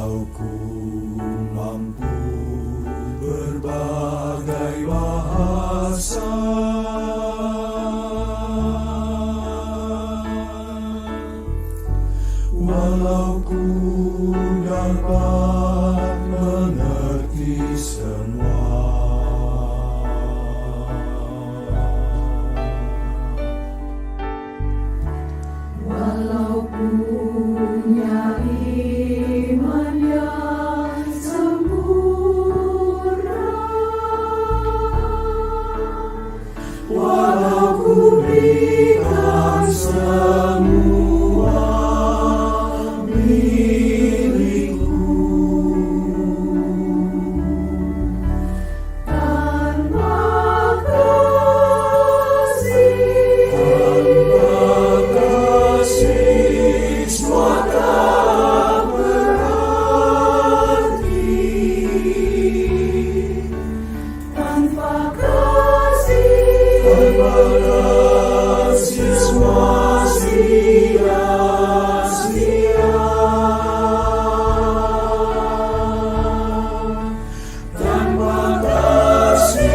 Walau ku mampu berbagai bahasa, walau ku dapat mengerti semua, walau punya iman yang sempurna, walau ku berikan semua milikku, tanpa kasih semua tak berarti, tanpa kasih semua sia-sia, tanpa kasih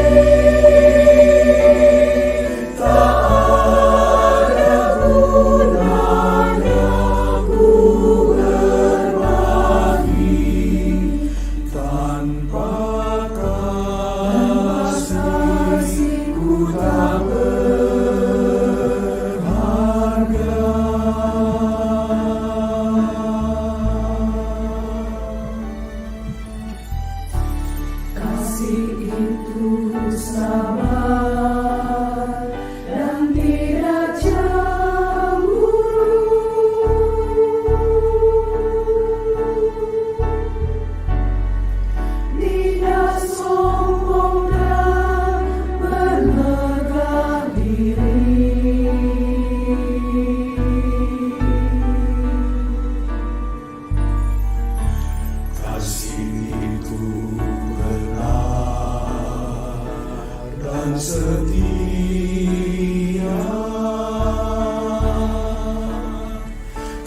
tak ada gunanya ku berbagi, tanpa kasih ku tak berharga. Kasih itu sabar dan tidak cemburu, tidak sombong dan bermegah diri. Kasih itu benar dan setia,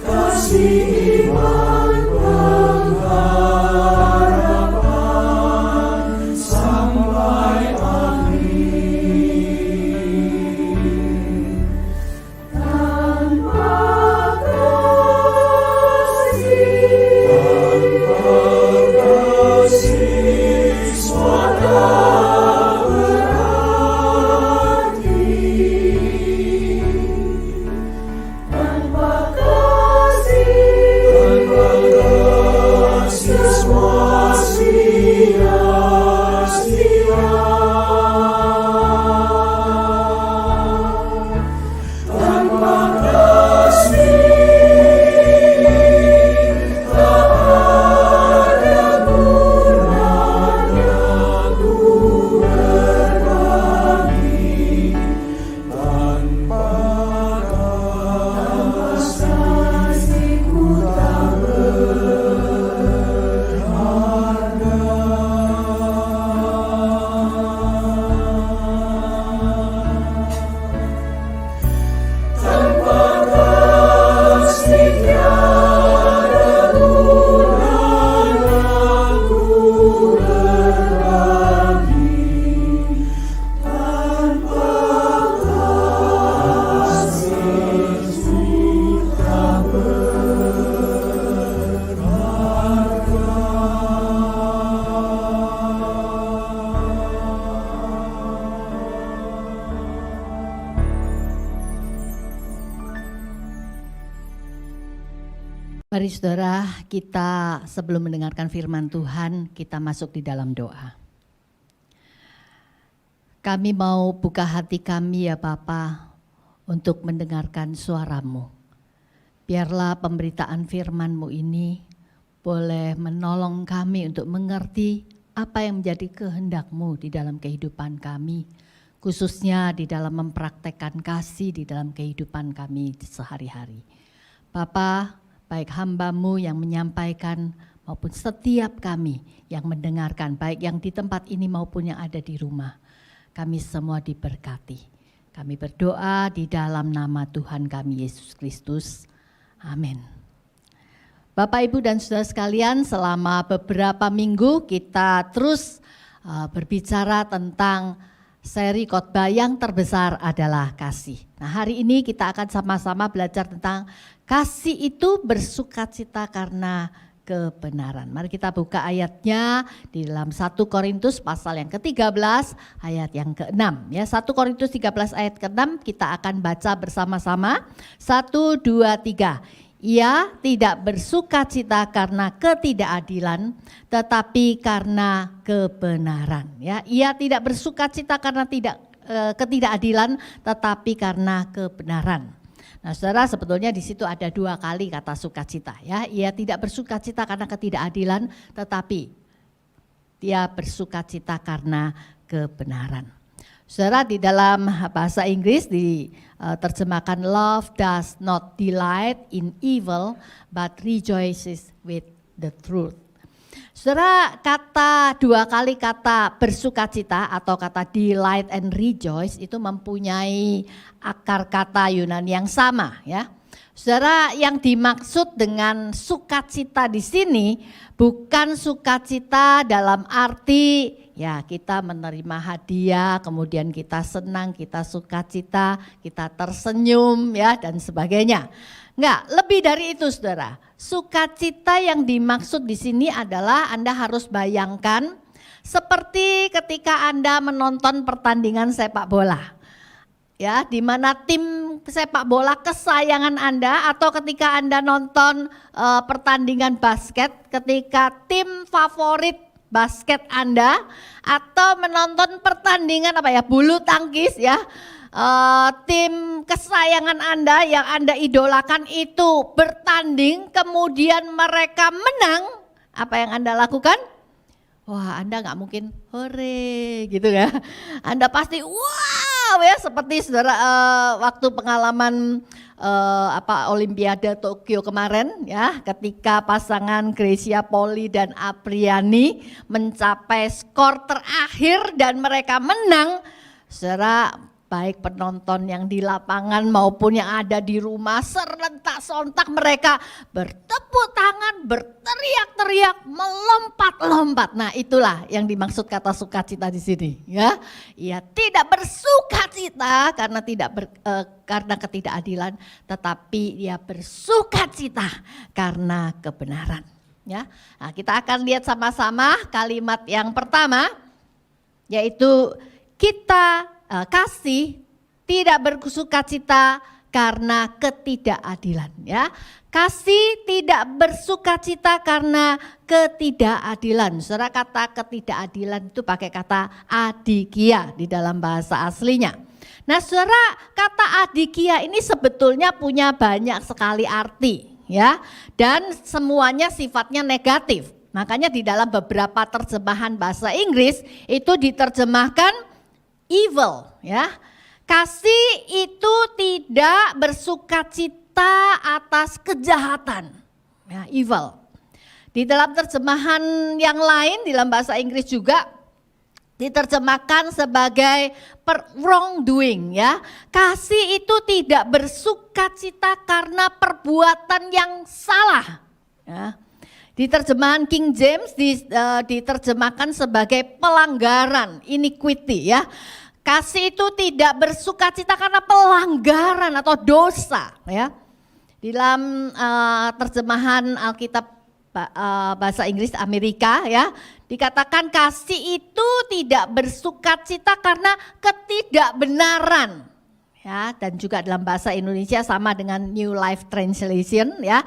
kasih iman pengharapan sampai akhir, tanpa kasih semua tak berarti, tanpa kasih semua sia-sia, tanpa kasih tak ada gunanya ku berbagi, tanpa kasih ku tak berharga. Tanpa kasih tiada gunanya ku berbagi, tanpa kasih ku tak Mari saudara, kita sebelum mendengarkan firman Tuhan, kita masuk di dalam doa. Kami mau buka hati kami ya Bapa untuk mendengarkan suara-Mu. Biarlah pemberitaan firman-Mu ini boleh menolong kami untuk mengerti apa yang menjadi kehendak-Mu di dalam kehidupan kami, khususnya di dalam mempraktekkan kasih di dalam kehidupan kami sehari-hari. Bapa, baik hamba-Mu yang menyampaikan maupun setiap kami yang mendengarkan, baik yang di tempat ini maupun yang ada di rumah, kami semua diberkati. Kami berdoa di dalam nama Tuhan kami Yesus Kristus. Amin. Bapak, Ibu, dan saudara sekalian, selama beberapa minggu kita terus berbicara tentang seri khotbah yang terbesar adalah kasih. Nah, hari ini kita akan sama-sama belajar tentang kasih itu bersukacita karena kebenaran. Mari kita buka ayatnya di dalam 1 Korintus pasal yang ke-13 ayat yang ke-6. Ya, 1 Korintus 13 ayat ke-6 kita akan baca bersama-sama. 1, 2, 3. Ia tidak bersukacita karena ketidakadilan, tetapi karena kebenaran. Ya, ia tidak bersukacita karena ketidakadilan, tetapi karena kebenaran. Nah, saudara, sebetulnya di situ ada 2 kali kata sukacita. Ya, ia tidak bersukacita karena ketidakadilan, tetapi dia bersukacita karena kebenaran. Saudara, di dalam bahasa Inggris diterjemahkan love does not delight in evil but rejoices with the truth. Saudara, 2 kali kata bersukacita atau kata delight and rejoice itu mempunyai akar kata Yunani yang sama, ya. Saudara, yang dimaksud dengan sukacita di sini bukan sukacita dalam arti ya kita menerima hadiah, kemudian kita senang, kita sukacita, kita tersenyum ya dan sebagainya. Enggak, lebih dari itu saudara. Sukacita yang dimaksud di sini adalah Anda harus bayangkan seperti ketika Anda menonton pertandingan sepak bola. Ya, di mana tim sepak bola kesayangan Anda atau ketika Anda nonton pertandingan basket, ketika tim favorit basket Anda atau menonton pertandingan bulu tangkis ya, tim kesayangan Anda yang Anda idolakan itu bertanding kemudian mereka menang, apa yang Anda lakukan? Wah, Anda nggak mungkin hore gitu ya. Anda pasti wow ya, seperti saudara waktu pengalaman Olimpiade Tokyo kemarin ya, ketika pasangan Grecia Poli dan Apriani mencapai skor terakhir dan mereka menang, saudara, baik penonton yang di lapangan maupun yang ada di rumah serentak sontak mereka bertepuk tangan, berteriak-teriak, melompat-lompat. Nah, itulah yang dimaksud kata sukacita di sini, ya. Ia tidak bersukacita karena karena ketidakadilan, tetapi ia bersukacita karena kebenaran, ya. Nah, kita akan lihat sama-sama kalimat yang pertama, yaitu kasih tidak bersukacita karena ketidakadilan, ya. Kasih tidak bersukacita karena ketidakadilan. Saudara, kata ketidakadilan itu pakai kata adikia di dalam bahasa aslinya. Nah, saudara, kata adikia ini sebetulnya punya banyak sekali arti, ya. Dan semuanya sifatnya negatif. Makanya di dalam beberapa terjemahan bahasa Inggris itu diterjemahkan evil, ya. Kasih itu tidak bersukacita atas kejahatan, ya, evil. Di dalam terjemahan yang lain di dalam bahasa Inggris juga diterjemahkan sebagai wrongdoing, ya. Kasih itu tidak bersukacita karena perbuatan yang salah, ya. Di terjemahan King James diterjemahkan sebagai pelanggaran, iniquity, ya. Kasih itu tidak bersukacita karena pelanggaran atau dosa, ya. Di dalam terjemahan Alkitab bahasa Inggris Amerika, ya, dikatakan kasih itu tidak bersukacita karena ketidakbenaran. Ya, dan juga dalam bahasa Indonesia sama dengan New Life Translation, ya.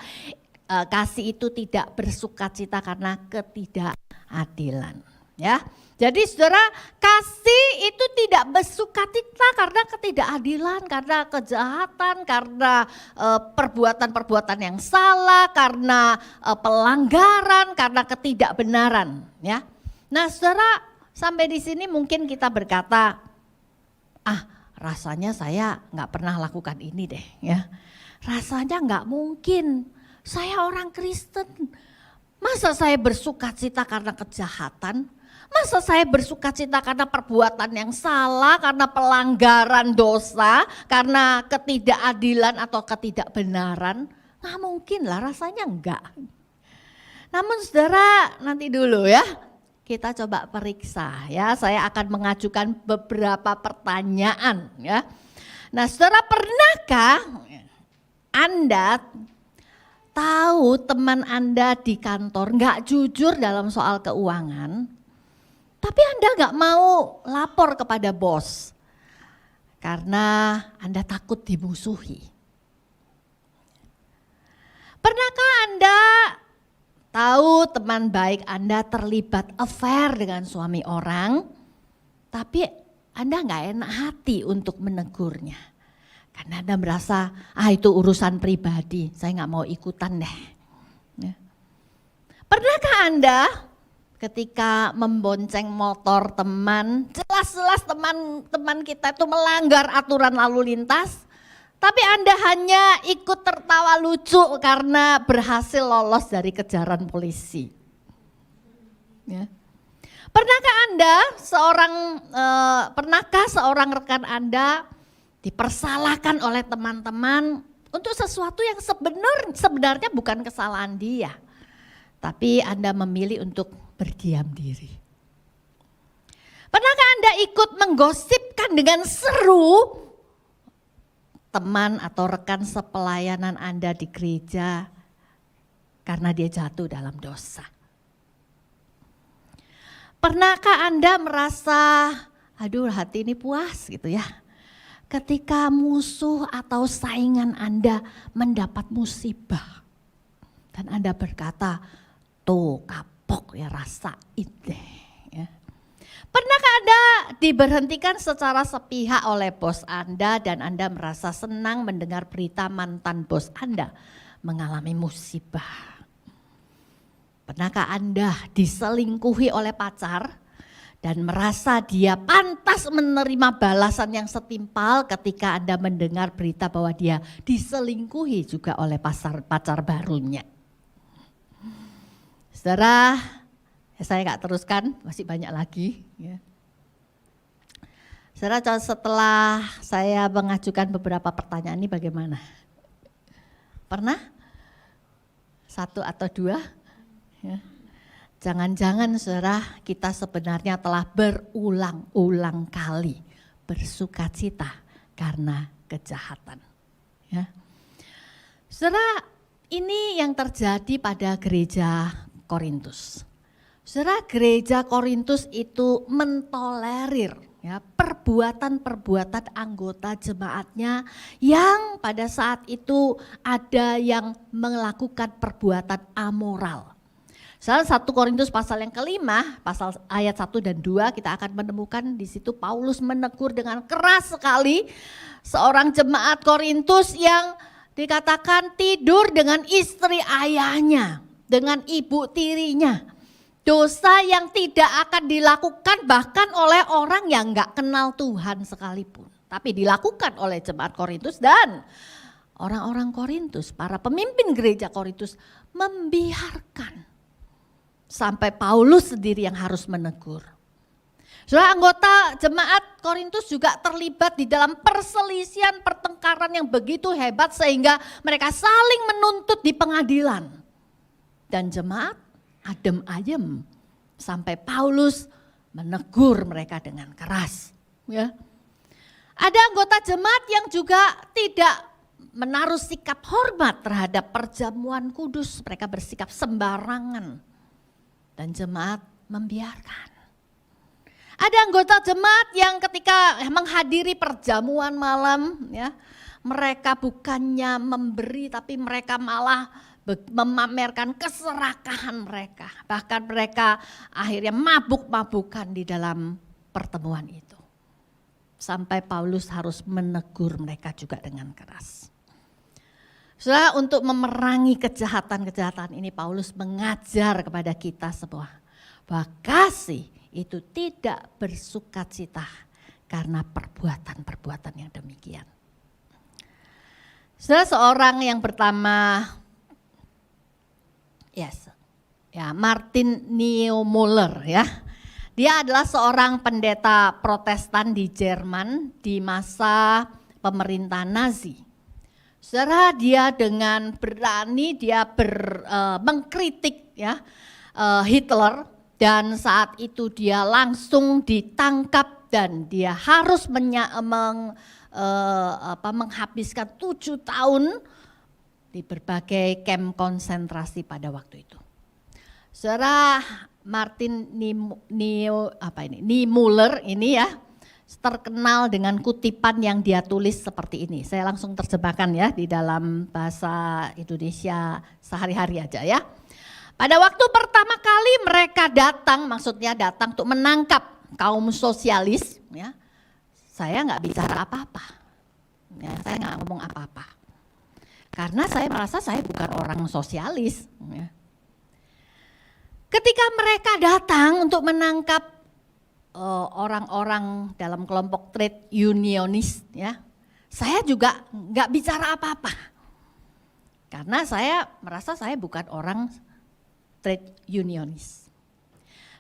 Kasih itu tidak bersukacita karena ketidakadilan, ya. Jadi saudara, kasih itu tidak bersukacita karena ketidakadilan, karena kejahatan, karena perbuatan-perbuatan yang salah, karena pelanggaran, karena ketidakbenaran, ya. Nah, saudara, sampai di sini mungkin kita berkata, rasanya saya nggak pernah lakukan ini deh, ya. Rasanya nggak mungkin. Saya orang Kristen, masa saya bersukacita karena kejahatan? Masa saya bersukacita karena perbuatan yang salah, karena pelanggaran dosa, karena ketidakadilan atau ketidakbenaran? Nggak mungkin lah, rasanya enggak. Namun saudara, nanti dulu ya, kita coba periksa ya. Saya akan mengajukan beberapa pertanyaan ya. Nah saudara, pernahkah Anda tahu teman Anda di kantor nggak jujur dalam soal keuangan, tapi Anda nggak mau lapor kepada bos karena Anda takut dimusuhi? Pernahkah Anda tahu teman baik Anda terlibat affair dengan suami orang, tapi Anda nggak enak hati untuk menegurnya? Karena Anda merasa, itu urusan pribadi, saya nggak mau ikutan deh. Ya. Pernahkah Anda ketika membonceng motor teman, jelas-jelas teman kita itu melanggar aturan lalu lintas, tapi Anda hanya ikut tertawa lucu karena berhasil lolos dari kejaran polisi? Ya. Pernahkah seorang rekan Anda dipersalahkan oleh teman-teman untuk sesuatu yang sebenarnya bukan kesalahan dia, tapi Anda memilih untuk berdiam diri? Pernahkah Anda ikut menggosipkan dengan seru teman atau rekan sepelayanan Anda di gereja karena dia jatuh dalam dosa? Pernahkah Anda merasa, aduh hati ini puas gitu ya, ketika musuh atau saingan Anda mendapat musibah dan Anda berkata, tuh kapok ya rasain deh. Ya. Pernahkah Anda diberhentikan secara sepihak oleh bos Anda dan Anda merasa senang mendengar berita mantan bos Anda mengalami musibah? Pernahkah Anda diselingkuhi oleh pacar dan merasa dia pantas menerima balasan yang setimpal ketika Anda mendengar berita bahwa dia diselingkuhi juga oleh pacar barunya? Saudara, saya nggak teruskan, masih banyak lagi. Ya. Saudara, setelah saya mengajukan beberapa pertanyaan ini bagaimana? Pernah? Satu atau dua? Ya. Jangan-jangan saudara, kita sebenarnya telah berulang-ulang kali bersukacita karena kejahatan. Ya. Saudara, ini yang terjadi pada gereja Korintus. Saudara, gereja Korintus itu mentolerir ya, perbuatan-perbuatan anggota jemaatnya yang pada saat itu ada yang melakukan perbuatan amoral. Salah 1 Korintus pasal yang kelima, pasal ayat 1 dan 2 kita akan menemukan di situ Paulus menegur dengan keras sekali seorang jemaat Korintus yang dikatakan tidur dengan istri ayahnya, dengan ibu tirinya. Dosa yang tidak akan dilakukan bahkan oleh orang yang gak kenal Tuhan sekalipun. Tapi dilakukan oleh jemaat Korintus dan orang-orang Korintus, para pemimpin gereja Korintus membiarkan. Sampai Paulus sendiri yang harus menegur. Saudara, anggota jemaat Korintus juga terlibat di dalam perselisihan pertengkaran yang begitu hebat sehingga mereka saling menuntut di pengadilan. Dan jemaat adem ayem sampai Paulus menegur mereka dengan keras. Ya. Ada anggota jemaat yang juga tidak menaruh sikap hormat terhadap perjamuan kudus, mereka bersikap sembarangan. Dan jemaat membiarkan. Ada anggota jemaat yang ketika menghadiri perjamuan malam, ya, mereka bukannya memberi tapi mereka malah memamerkan keserakahan mereka. Bahkan mereka akhirnya mabuk-mabukan di dalam pertemuan itu. Sampai Paulus harus menegur mereka juga dengan keras. Saudara, untuk memerangi kejahatan-kejahatan ini Paulus mengajar kepada kita semua bahwa kasih itu tidak bersukacita karena perbuatan-perbuatan yang demikian. Saudara, seorang yang pertama, Martin Niemöller ya. Dia adalah seorang pendeta Protestan di Jerman di masa pemerintahan Nazi. Saudara, dia dengan berani dia mengkritik ya Hitler, dan saat itu dia langsung ditangkap dan dia harus menghabiskan 7 tahun di berbagai kamp konsentrasi pada waktu itu. Saudara, Martin Niemöller ini ya terkenal dengan kutipan yang dia tulis seperti ini. Saya langsung terjemahkan ya di dalam bahasa Indonesia sehari-hari aja ya. Pada waktu pertama kali mereka datang, maksudnya datang untuk menangkap kaum sosialis, ya, saya nggak bicara apa-apa, ya, saya nggak ngomong apa-apa, karena saya merasa saya bukan orang sosialis. Ya. Ketika mereka datang untuk menangkap orang-orang dalam kelompok trade unionis, ya, saya juga nggak bicara apa-apa, karena saya merasa saya bukan orang trade unionis.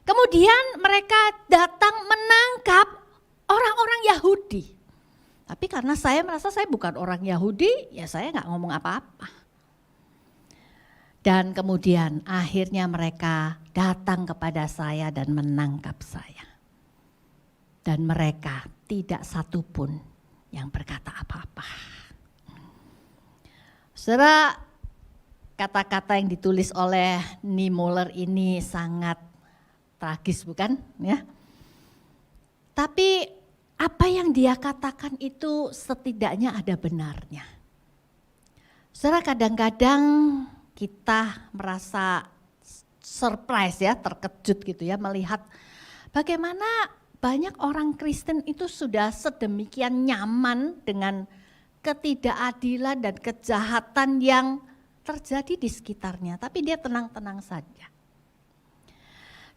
Kemudian mereka datang menangkap orang-orang Yahudi, tapi karena saya merasa saya bukan orang Yahudi, ya saya nggak ngomong apa-apa. Dan kemudian akhirnya mereka datang kepada saya dan menangkap saya. Dan mereka tidak satu pun yang berkata apa-apa. Saudara, kata-kata yang ditulis oleh Niemöller ini sangat tragis, bukan? Ya. Tapi apa yang dia katakan itu setidaknya ada benarnya. Saudara, kadang-kadang kita merasa surprise ya, terkejut gitu ya, melihat bagaimana banyak orang Kristen itu sudah sedemikian nyaman dengan ketidakadilan dan kejahatan yang terjadi di sekitarnya, tapi dia tenang-tenang saja.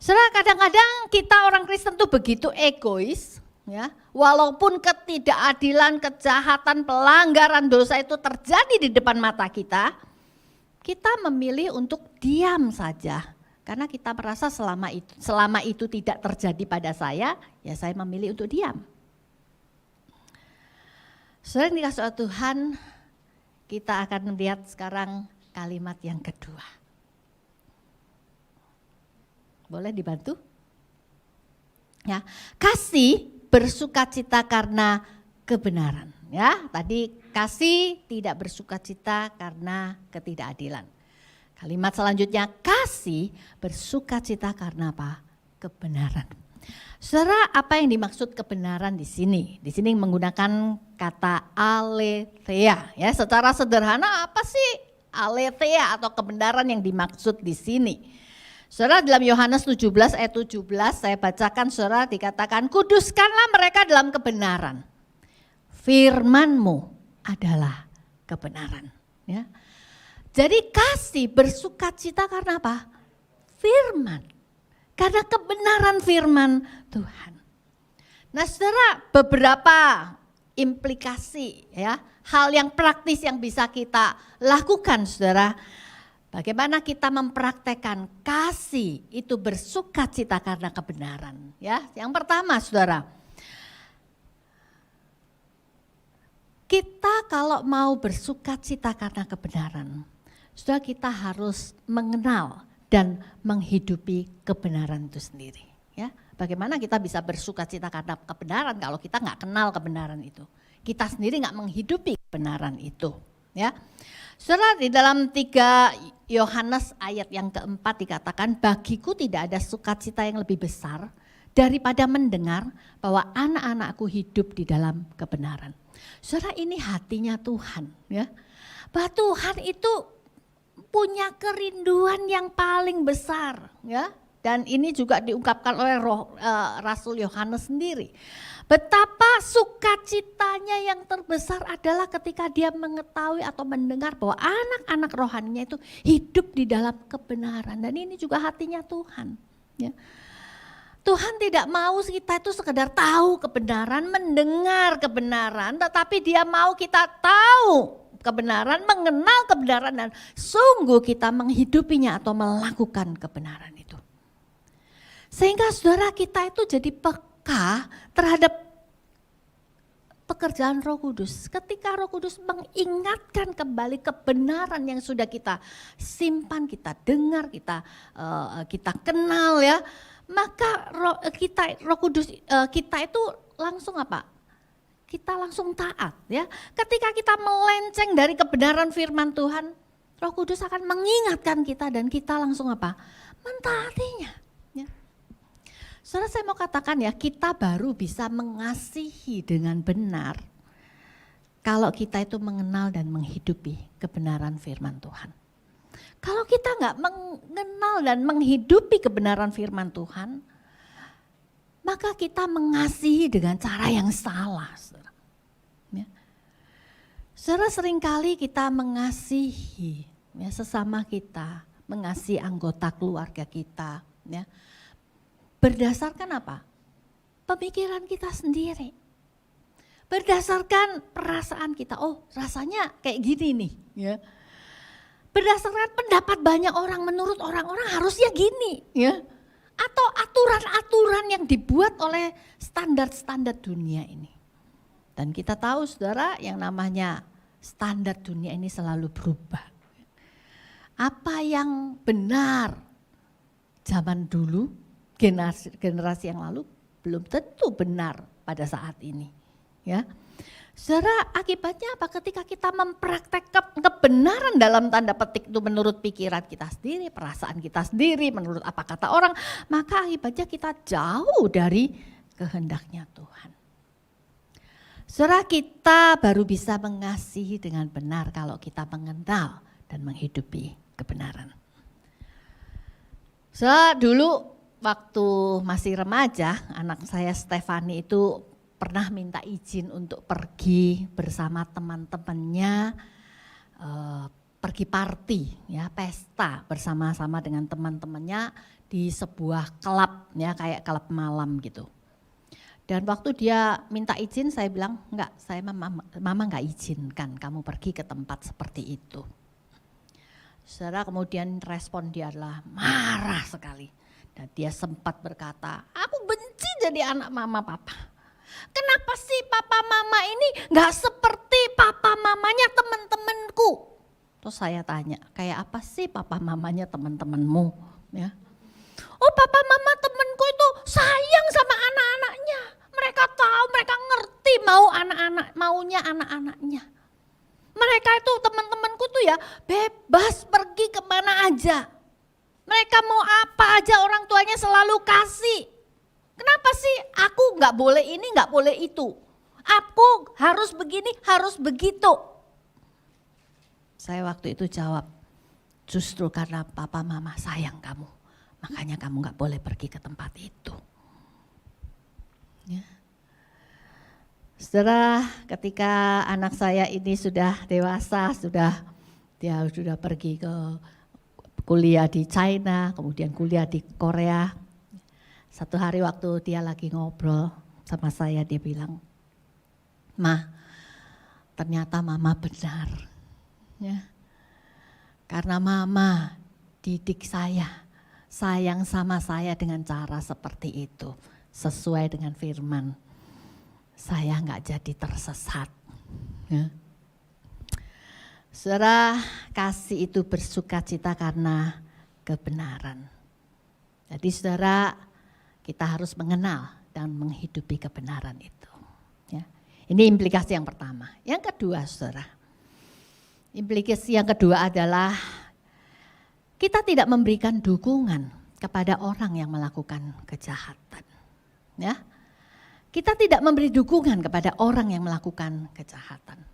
Saudara, kadang-kadang kita orang Kristen tuh begitu egois, ya, walaupun ketidakadilan, kejahatan, pelanggaran dosa itu terjadi di depan mata kita memilih untuk diam saja. Karena kita merasa selama itu tidak terjadi pada saya, ya saya memilih untuk diam. Saudara yang dikasihi oleh Tuhan, kita akan melihat sekarang kalimat yang kedua. Boleh dibantu? Ya, kasih bersukacita karena kebenaran. Ya, tadi kasih tidak bersukacita karena ketidakadilan. Kalimat selanjutnya, kasih bersukacita karena apa? Kebenaran. Saudara, apa yang dimaksud kebenaran di sini? Di sini menggunakan kata aletheia. Ya, secara sederhana apa sih aletheia atau kebenaran yang dimaksud di sini? Saudara, dalam Yohanes 17 ayat 17 saya bacakan, saudara, dikatakan, kuduskanlah mereka dalam kebenaran. Firman-Mu adalah kebenaran. Ya. Jadi kasih bersukacita karena apa? Firman. Karena kebenaran firman Tuhan. Nah, saudara, beberapa implikasi ya, hal yang praktis yang bisa kita lakukan, saudara. Bagaimana kita mempraktekkan kasih itu bersukacita karena kebenaran, ya. Yang pertama, saudara, kita kalau mau bersukacita karena kebenaran, saudara, kita harus mengenal dan menghidupi kebenaran itu sendiri. Ya, bagaimana kita bisa bersukacita karena kebenaran kalau kita nggak kenal kebenaran itu? Kita sendiri nggak menghidupi kebenaran itu. Ya, saudara, di dalam 3 Yohanes ayat yang keempat dikatakan, bagiku tidak ada sukacita yang lebih besar daripada mendengar bahwa anak-anakku hidup di dalam kebenaran. Saudara, ini hatinya Tuhan, ya, bahwa Tuhan itu punya kerinduan yang paling besar, ya, dan ini juga diungkapkan oleh Rasul Yohanes sendiri. Betapa sukacitanya yang terbesar adalah ketika dia mengetahui atau mendengar bahwa anak-anak rohaninya itu hidup di dalam kebenaran, dan ini juga hatinya Tuhan. Ya. Tuhan tidak mau kita itu sekedar tahu kebenaran, mendengar kebenaran, tetapi dia mau kita tahu kebenaran, mengenal kebenaran, dan sungguh kita menghidupinya atau melakukan kebenaran itu. Sehingga saudara, kita itu jadi peka terhadap pekerjaan Roh Kudus. Ketika Roh Kudus mengingatkan kembali kebenaran yang sudah kita simpan, kita dengar, kita kenal ya, maka Roh Kudus kita itu langsung apa? Kita langsung taat ya. Ketika kita melenceng dari kebenaran firman Tuhan, Roh Kudus akan mengingatkan kita dan kita langsung apa? Mentaatinya. Ya. Saudara, saya mau katakan ya, kita baru bisa mengasihi dengan benar kalau kita itu mengenal dan menghidupi kebenaran firman Tuhan. Kalau kita nggak mengenal dan menghidupi kebenaran firman Tuhan, maka kita mengasihi dengan cara yang salah. Saudara, ya. Saudara, seringkali kita mengasihi ya, sesama kita, mengasihi anggota keluarga kita, ya. Berdasarkan apa? Pemikiran kita sendiri. Berdasarkan perasaan kita, oh rasanya kayak gini nih. Ya. Berdasarkan pendapat banyak orang, menurut orang-orang harusnya gini. Ya. Atau aturan-aturan yang dibuat oleh standar-standar dunia ini. Dan kita tahu saudara, yang namanya standar dunia ini selalu berubah. Apa yang benar zaman dulu, generasi yang lalu belum tentu benar pada saat ini, ya. Saudara, akibatnya apa? Ketika kita mempraktekkan kebenaran dalam tanda petik itu menurut pikiran kita sendiri, perasaan kita sendiri, menurut apa kata orang, maka akibatnya kita jauh dari kehendaknya Tuhan. Saudara, kita baru bisa mengasihi dengan benar kalau kita mengenal dan menghidupi kebenaran. Saudara, dulu waktu masih remaja, anak saya Stefani itu pernah minta izin untuk pergi bersama teman-temannya, pergi party, ya, pesta bersama-sama dengan teman-temannya di sebuah klub, ya, kayak klub malam gitu. Dan waktu dia minta izin, saya bilang enggak, mama enggak izinkan kamu pergi ke tempat seperti itu. Saudara, kemudian respon dia adalah marah sekali. Dan dia sempat berkata, aku benci jadi anak mama papa. Kenapa sih papa mama ini gak seperti papa mamanya teman-temanku? Terus saya tanya, kayak apa sih papa mamanya teman-temanmu? Ya. Oh, papa mama temanku itu sayang sama anak-anaknya. Mereka tahu, mereka ngerti maunya anak-anaknya. Mereka itu teman-temanku tuh ya bebas pergi kemana aja. Mereka mau apa aja orang tuanya selalu kasih. Kenapa sih aku gak boleh ini, gak boleh itu. Aku harus begini, harus begitu. Saya waktu itu jawab, justru karena papa mama sayang kamu. Makanya kamu gak boleh pergi ke tempat itu. Ya. Setelah ketika anak saya ini sudah dewasa, dia sudah pergi ke kuliah di China, kemudian kuliah di Korea. Satu hari waktu dia lagi ngobrol sama saya, dia bilang, "Ma, ternyata mama benar. Ya. Karena mama didik saya, sayang sama saya dengan cara seperti itu, sesuai dengan firman. Saya enggak jadi tersesat." Ya. Saudara, kasih itu bersukacita karena kebenaran. Jadi saudara, kita harus mengenal dan menghidupi kebenaran itu. Ya. Ini implikasi yang pertama. Yang kedua saudara, implikasi yang kedua adalah kita tidak memberikan dukungan kepada orang yang melakukan kejahatan. Ya. Kita tidak memberi dukungan kepada orang yang melakukan kejahatan.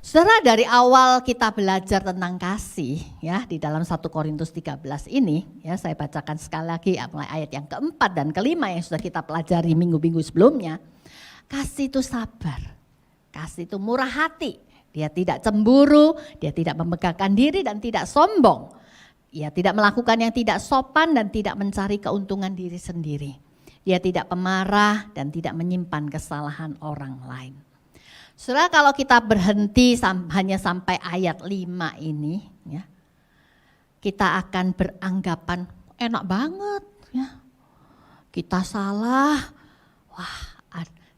Saudara, dari awal kita belajar tentang kasih ya di dalam 1 Korintus 13 ini, ya saya bacakan sekali lagi mulai ayat yang keempat dan kelima yang sudah kita pelajari minggu-minggu sebelumnya. Kasih itu sabar, kasih itu murah hati, dia tidak cemburu, dia tidak memegahkan diri dan tidak sombong. Ia tidak melakukan yang tidak sopan dan tidak mencari keuntungan diri sendiri. Dia tidak pemarah dan tidak menyimpan kesalahan orang lain. Saudara, kalau kita berhenti hanya sampai ayat 5 ini, ya, kita akan beranggapan enak banget, ya. Kita salah, wah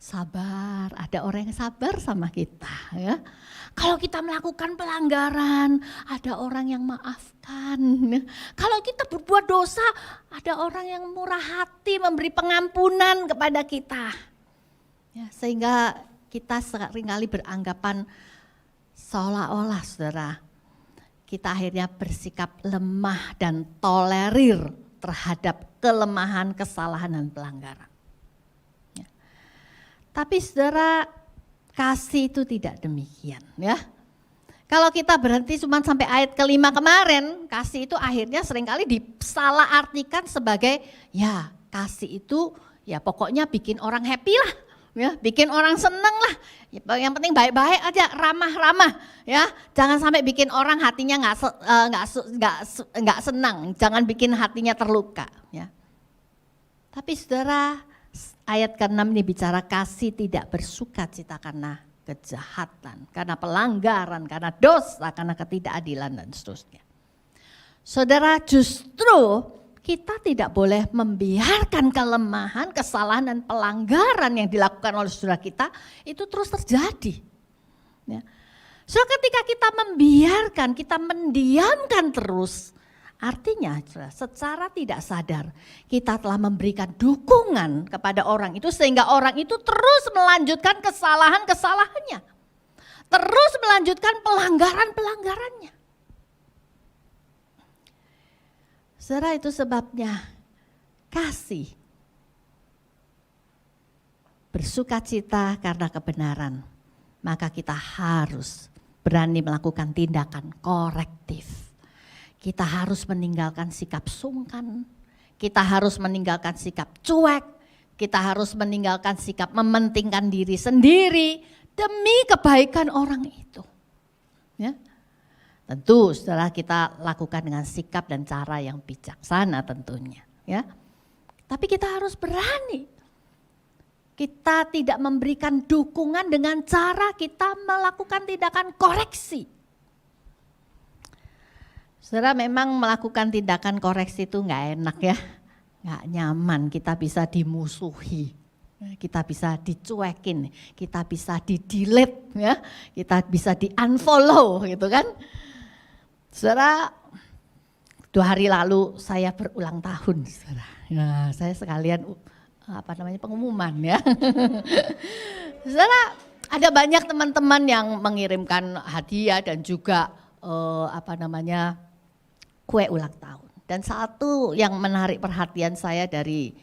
sabar, ada orang yang sabar sama kita ya. Kalau kita melakukan pelanggaran, ada orang yang maafkan. Kalau kita berbuat dosa, ada orang yang murah hati memberi pengampunan kepada kita. Ya, sehingga kita seringkali beranggapan seolah-olah saudara, kita akhirnya bersikap lemah dan tolerir terhadap kelemahan, kesalahan dan pelanggaran. Ya. Tapi saudara, kasih itu tidak demikian ya. Kalau kita berhenti cuma sampai ayat kelima kemarin, kasih itu akhirnya seringkali disalahartikan sebagai ya kasih itu ya pokoknya bikin orang happy lah. Ya, bikin orang seneng lah. Yang penting baik-baik aja, ramah-ramah. Ya, jangan sampai bikin orang hatinya nggak senang. Jangan bikin hatinya terluka. Ya. Tapi saudara, ayat ke-6 ini bicara kasih tidak bersukacita karena kejahatan, karena pelanggaran, karena dosa, karena ketidakadilan dan seterusnya. Saudara, justru kita tidak boleh membiarkan kelemahan, kesalahan dan pelanggaran yang dilakukan oleh saudara kita itu terus terjadi. Ya. So ketika kita membiarkan, kita mendiamkan terus, artinya secara tidak sadar kita telah memberikan dukungan kepada orang itu sehingga orang itu terus melanjutkan kesalahan-kesalahannya. Terus melanjutkan pelanggaran-pelanggarannya. Saudara, itu sebabnya kasih bersukacita karena kebenaran. Maka kita harus berani melakukan tindakan korektif. Kita harus meninggalkan sikap sungkan. Kita harus meninggalkan sikap cuek. Kita harus meninggalkan sikap mementingkan diri sendiri demi kebaikan orang itu. Ya. Tentu setelah kita lakukan dengan sikap dan cara yang bijaksana tentunya. Ya. Tapi kita harus berani. Kita tidak memberikan dukungan dengan cara kita melakukan tindakan koreksi. Saudara, memang melakukan tindakan koreksi itu nggak enak ya. Nggak nyaman, kita bisa dimusuhi. Kita bisa dicuekin, kita bisa di-delete ya. Kita bisa di-unfollow gitu kan. Saudara, 2 hari lalu saya berulang tahun, saudara. Ya, saya sekalian pengumuman ya. Saudara, ada banyak teman-teman yang mengirimkan hadiah dan juga kue ulang tahun. Dan satu yang menarik perhatian saya dari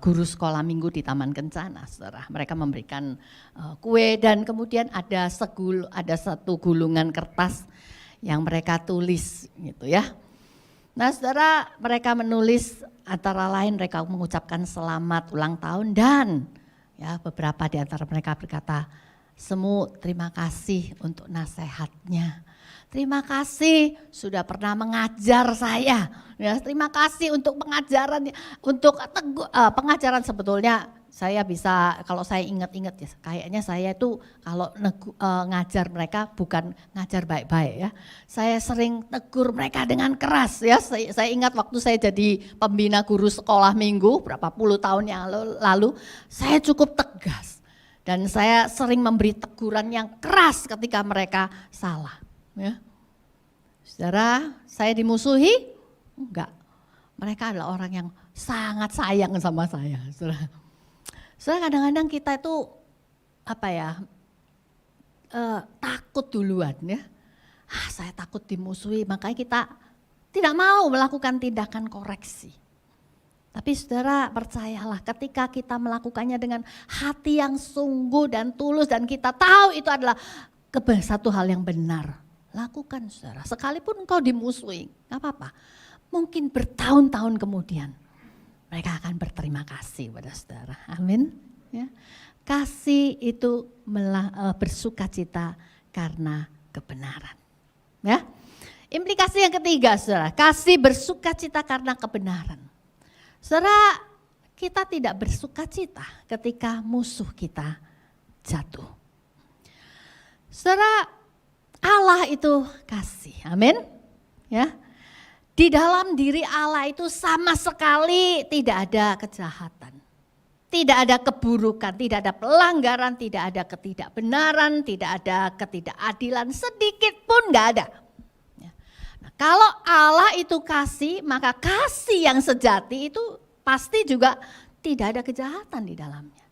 guru sekolah minggu di Taman Kencana, saudara. Mereka memberikan kue dan kemudian ada satu gulungan kertas yang mereka tulis gitu ya. Nah saudara, mereka menulis antara lain mereka mengucapkan selamat ulang tahun dan ya beberapa di antara mereka berkata, "Semu, terima kasih untuk nasihatnya. Terima kasih sudah pernah mengajar saya. Ya, terima kasih untuk pengajaran, pengajaran sebetulnya saya bisa, kalau saya ingat-ingat ya, kayaknya saya itu kalau ngajar mereka bukan ngajar baik-baik ya. Saya sering tegur mereka dengan keras ya. Saya ingat waktu saya jadi pembina guru sekolah minggu berapa puluh tahun yang lalu, saya cukup tegas. Dan saya sering memberi teguran yang keras ketika mereka salah. Ya. Saudara, saya dimusuhi? Enggak. Mereka adalah orang yang sangat sayang sama saya. Saudara. Soalnya kadang-kadang kita itu takut duluan ya. Saya takut dimusuhi, makanya kita tidak mau melakukan tindakan koreksi. Tapi saudara percayalah, ketika kita melakukannya dengan hati yang sungguh dan tulus dan kita tahu itu adalah satu hal yang benar, lakukan saudara. Sekalipun engkau dimusuhi, gak apa-apa. Mungkin bertahun-tahun kemudian mereka akan berterima kasih pada saudara. Amin. Ya. Kasih itu bersukacita karena kebenaran. Ya. Implikasi yang ketiga saudara, kasih bersukacita karena kebenaran. Saudara, kita tidak bersukacita ketika musuh kita jatuh. Saudara, Allah itu kasih. Amin. Ya. Di dalam diri Allah itu sama sekali tidak ada kejahatan. tidak ada keburukan, tidak ada pelanggaran, tidak ada ketidakbenaran, tidak ada ketidakadilan, sedikit pun nggak ada. Nah, kalau Allah itu kasih, maka kasih yang sejati itu pasti juga tidak ada kejahatan di dalamnya.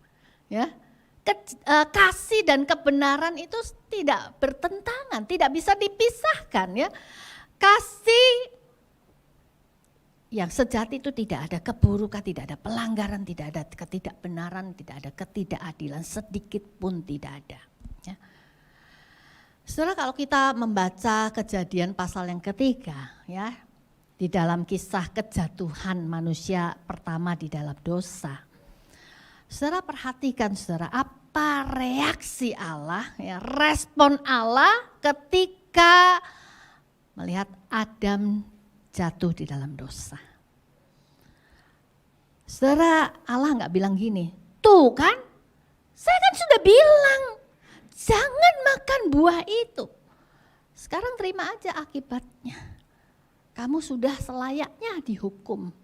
Ya, kasih dan kebenaran itu tidak bertentangan, tidak bisa dipisahkan. Ya, kasih yang sejati itu tidak ada keburukan, tidak ada pelanggaran, tidak ada ketidakbenaran, tidak ada ketidakadilan, sedikit pun tidak ada. Ya. Saudara, kalau kita membaca Kejadian pasal yang ketiga, ya, di dalam kisah kejatuhan manusia pertama di dalam dosa. Saudara perhatikan, saudara, apa reaksi Allah, ya, respon Allah ketika melihat Adam jatuh di dalam dosa. Saudara, Allah nggak bilang gini, tuh kan, saya kan sudah bilang, jangan makan buah itu. Sekarang terima aja akibatnya. Kamu sudah selayaknya dihukum.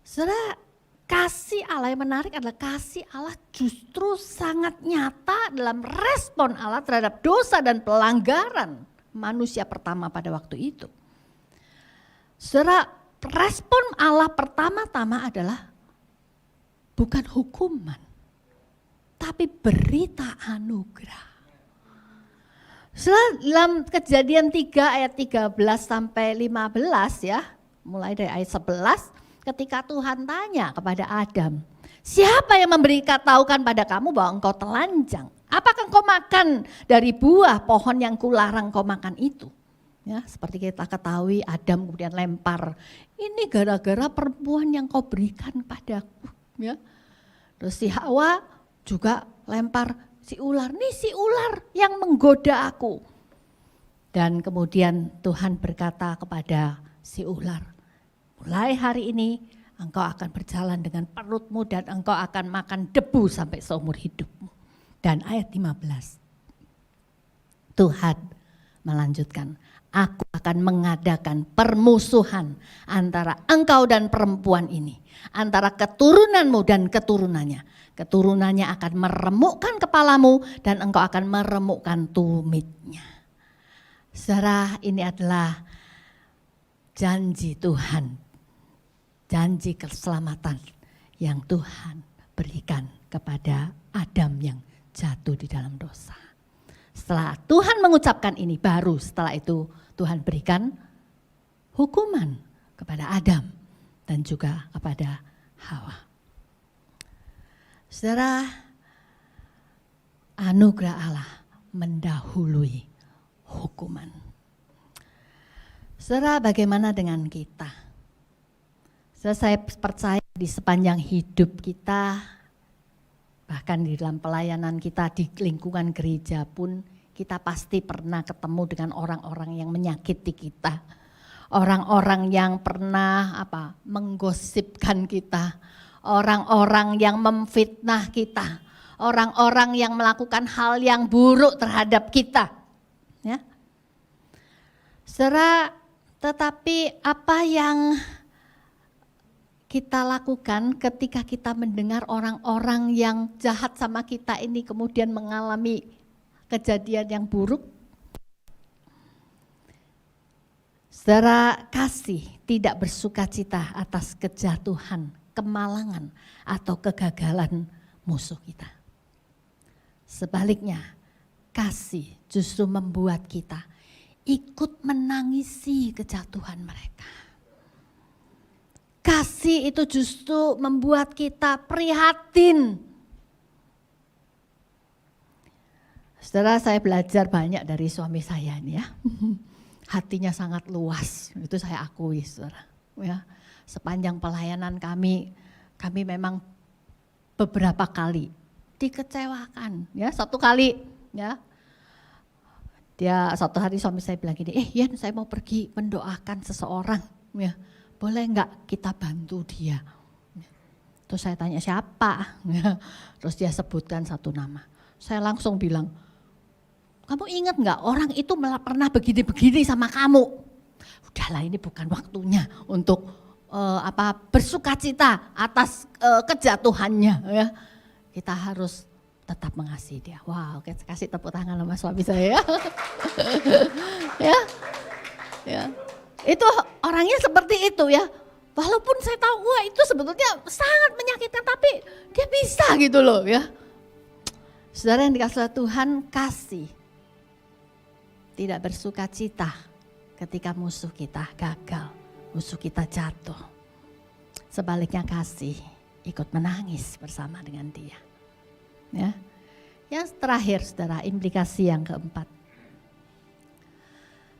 Saudara, kasih Allah yang menarik adalah kasih Allah justru sangat nyata dalam respon Allah terhadap dosa dan pelanggaran manusia pertama pada waktu itu. Saudara, respon Allah pertama-tama adalah bukan hukuman, tapi berita anugerah. Saudara, dalam Kejadian 3 ayat 13 sampai 15 ya, mulai dari ayat 11, ketika Tuhan tanya kepada Adam, siapa yang memberitahukan pada kamu bahwa engkau telanjang? Apakah engkau makan dari buah pohon yang kularang kau makan itu? Ya, seperti kita ketahui Adam kemudian lempar, ini gara-gara perempuan yang kau berikan padaku. Ya. Terus si Hawa juga lempar si ular, nih si ular yang menggoda aku. Dan kemudian Tuhan berkata kepada si ular, mulai hari ini engkau akan berjalan dengan perutmu dan engkau akan makan debu sampai seumur hidupmu. Dan ayat 15, Tuhan melanjutkan, aku akan mengadakan permusuhan antara engkau dan perempuan ini, antara keturunanmu dan keturunannya. Keturunannya akan meremukkan kepalamu dan engkau akan meremukkan tumitnya. Saudara, ini adalah janji Tuhan, janji keselamatan yang Tuhan berikan kepada Adam yang jatuh di dalam dosa. Setelah Tuhan mengucapkan ini, baru setelah itu Tuhan berikan hukuman kepada Adam dan juga kepada Hawa. Saudara, anugerah Allah mendahului hukuman. Saudara, bagaimana dengan kita? Saudara, saya percaya di sepanjang hidup kita, bahkan di dalam pelayanan kita di lingkungan gereja pun, kita pasti pernah ketemu dengan orang-orang yang menyakiti kita. Orang-orang yang pernah menggosipkan kita. Orang-orang yang memfitnah kita. Orang-orang yang melakukan hal yang buruk terhadap kita. Ya. Saudara, tetapi apa yang kita lakukan ketika kita mendengar orang-orang yang jahat sama kita ini kemudian mengalami kejadian yang buruk? Saudara, kasih tidak bersukacita atas kejatuhan, kemalangan, atau kegagalan musuh kita. Sebaliknya, kasih justru membuat kita ikut menangisi kejatuhan mereka. Kasih itu justru membuat kita prihatin. Saudara, saya belajar banyak dari suami saya ini ya. Hatinya sangat luas, itu saya akui saudara. Ya, sepanjang pelayanan kami memang beberapa kali dikecewakan. Ya, satu kali ya. Dia satu hari suami saya bilang gini, Yan, saya mau pergi mendoakan seseorang. Ya, boleh enggak kita bantu dia? Terus saya tanya siapa? Ya, terus dia sebutkan satu nama. Saya langsung bilang, kamu ingat enggak orang itu pernah begini-begini sama kamu? Udahlah, ini bukan waktunya untuk bersukacita atas kejatuhannya ya. Kita harus tetap mengasihi dia. Wow, kasih tepuk tangan sama suami saya ya. ya. Itu orangnya seperti itu ya. Walaupun saya tahu wah itu sebetulnya sangat menyakitkan, tapi dia bisa gitu loh ya. Saudara yang dikasihi Tuhan, kasih tidak bersukacita ketika musuh kita gagal, musuh kita jatuh. Sebaliknya kasih ikut menangis bersama dengan dia. Ya. Yang terakhir saudara, implikasi yang keempat.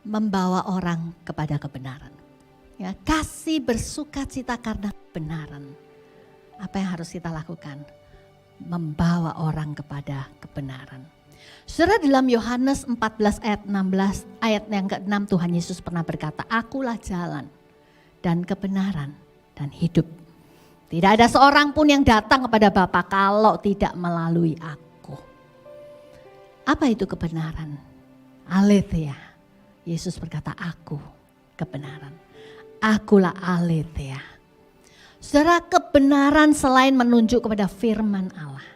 Membawa orang kepada kebenaran. Ya, kasih bersukacita karena kebenaran. Apa yang harus kita lakukan? Membawa orang kepada kebenaran. Saudara, dalam Yohanes 14 ayat 16, ayat yang ke-6 Tuhan Yesus pernah berkata, "Akulah jalan dan kebenaran dan hidup. Tidak ada seorang pun yang datang kepada Bapa kalau tidak melalui aku." Apa itu kebenaran? Aletheia. Yesus berkata, "Aku kebenaran. Akulah aletheia." Saudara, kebenaran selain menunjuk kepada firman Allah,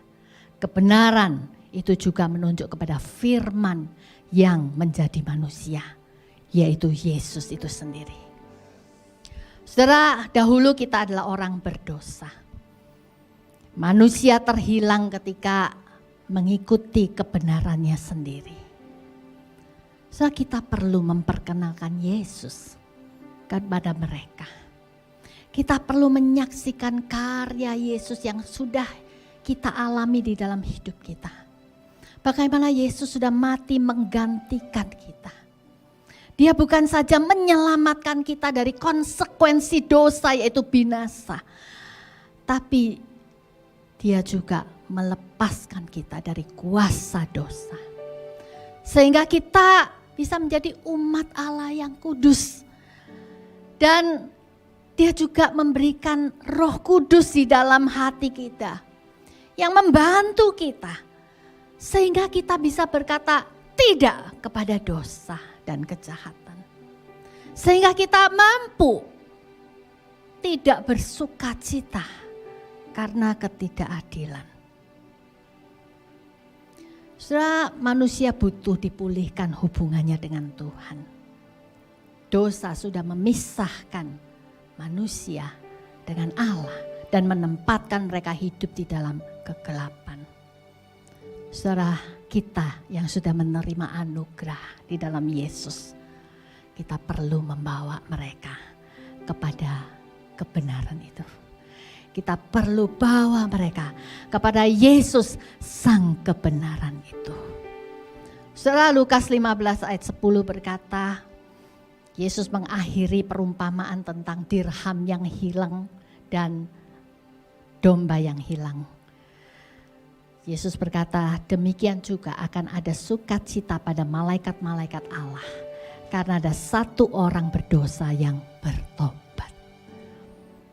kebenaran itu juga menunjuk kepada firman yang menjadi manusia, yaitu Yesus itu sendiri. Saudara, dahulu kita adalah orang berdosa. Manusia terhilang ketika mengikuti kebenarannya sendiri. Saudara, kita perlu memperkenalkan Yesus kepada mereka. Kita perlu menyaksikan karya Yesus yang sudah kita alami di dalam hidup kita. Bagaimana Yesus sudah mati menggantikan kita. Dia bukan saja menyelamatkan kita dari konsekuensi dosa yaitu binasa. Tapi dia juga melepaskan kita dari kuasa dosa. Sehingga kita bisa menjadi umat Allah yang kudus. Dan dia juga memberikan Roh Kudus di dalam hati kita. Yang membantu kita. Sehingga kita bisa berkata tidak kepada dosa dan kejahatan. Sehingga kita mampu tidak bersukacita karena ketidakadilan. Saudara, manusia butuh dipulihkan hubungannya dengan Tuhan. Dosa sudah memisahkan manusia dengan Allah dan menempatkan mereka hidup di dalam kegelapan. Saudara, kita yang sudah menerima anugerah di dalam Yesus, kita perlu membawa mereka kepada kebenaran itu. Kita perlu bawa mereka kepada Yesus sang kebenaran itu. Saudara, Lukas 15 ayat 10 berkata, Yesus mengakhiri perumpamaan tentang dirham yang hilang dan domba yang hilang. Yesus berkata, demikian juga akan ada sukacita pada malaikat-malaikat Allah karena ada satu orang berdosa yang bertobat.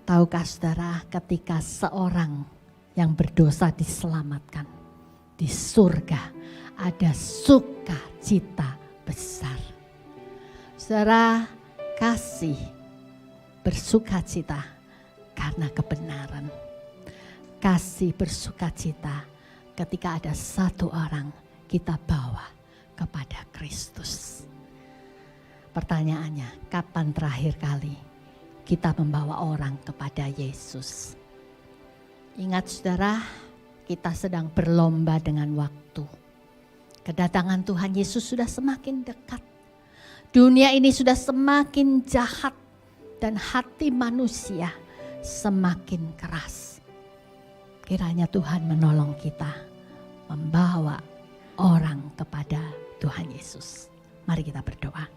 Tahukah saudara, ketika seorang yang berdosa diselamatkan, di surga ada sukacita besar. Saudara, kasih bersukacita karena kebenaran. Kasih bersukacita ketika ada satu orang kita bawa kepada Kristus. Pertanyaannya, kapan terakhir kali kita membawa orang kepada Yesus? Ingat saudara, kita sedang berlomba dengan waktu. Kedatangan Tuhan Yesus sudah semakin dekat. Dunia ini sudah semakin jahat dan hati manusia semakin keras. Kiranya Tuhan menolong kita membawa orang kepada Tuhan Yesus. Mari kita berdoa.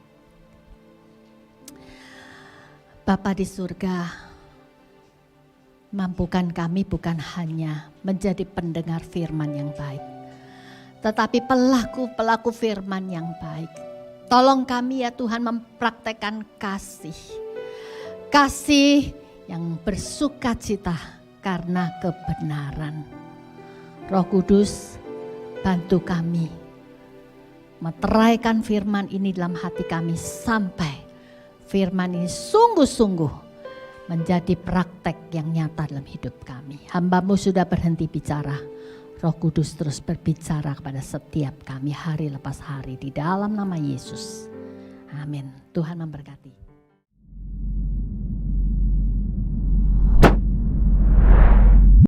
Bapa di surga, mampukan kami bukan hanya menjadi pendengar firman yang baik, tetapi pelaku-pelaku firman yang baik. Tolong kami ya Tuhan mempraktekkan kasih. Kasih yang bersukacita karena kebenaran. Roh Kudus, bantu kami meteraikan firman ini dalam hati kami sampai firman ini sungguh-sungguh menjadi praktek yang nyata dalam hidup kami. Hamba-Mu sudah berhenti bicara. Roh Kudus terus berbicara kepada setiap kami hari lepas hari di dalam nama Yesus. Amin. Tuhan memberkati.